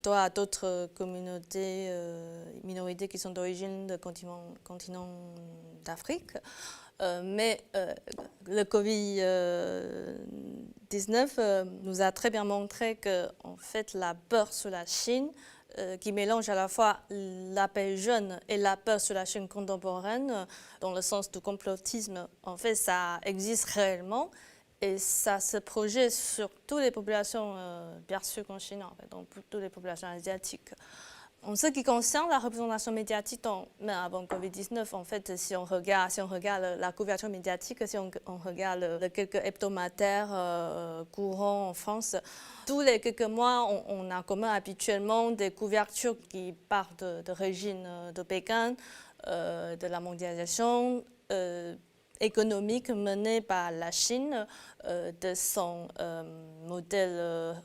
Toi, à d'autres communautés, minorités qui sont d'origine du continent d'Afrique. Mais le Covid-19 nous a très bien montré que, en fait, la peur sur la Chine, qui mélange à la fois la peur jeune et la peur sur la Chine contemporaine, dans le sens du complotisme, en fait, ça existe réellement. Et ça se projette sur toutes les populations, bien sûr qu'en Chine, en fait, donc toutes les populations asiatiques. En ce qui concerne la représentation médiatique, même avant Covid-19, en fait, si on regarde la couverture médiatique, si on regarde les quelques hebdomadaires courants en France, tous les quelques mois, on a comme habituellement des couvertures qui partent de régime de Pékin, de la mondialisation, économique menée par la Chine, de son modèle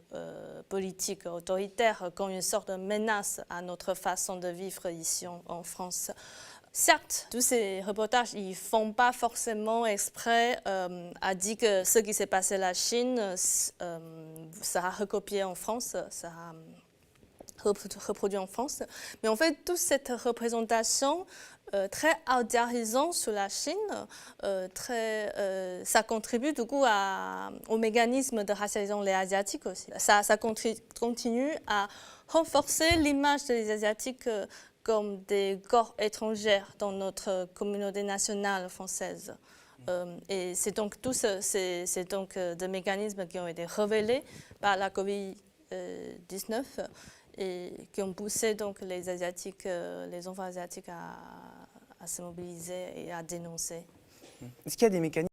politique autoritaire comme une sorte de menace à notre façon de vivre ici en France. Certes, tous ces reportages, ils ne font pas forcément exprès à dire que ce qui s'est passé à la Chine sera recopié en France, sera reproduit en France. Mais en fait, toute cette représentation très outdoorisante sur la Chine, ça contribue du coup au mécanisme de racialisation des Asiatiques aussi. Ça continue à renforcer l'image des Asiatiques comme des corps étrangers dans notre communauté nationale française. Et c'est donc des mécanismes qui ont été révélés par la Covid-19 et qui ont poussé donc les enfants asiatiques à se mobiliser et à dénoncer. Est-ce qu'il y a des mécanismes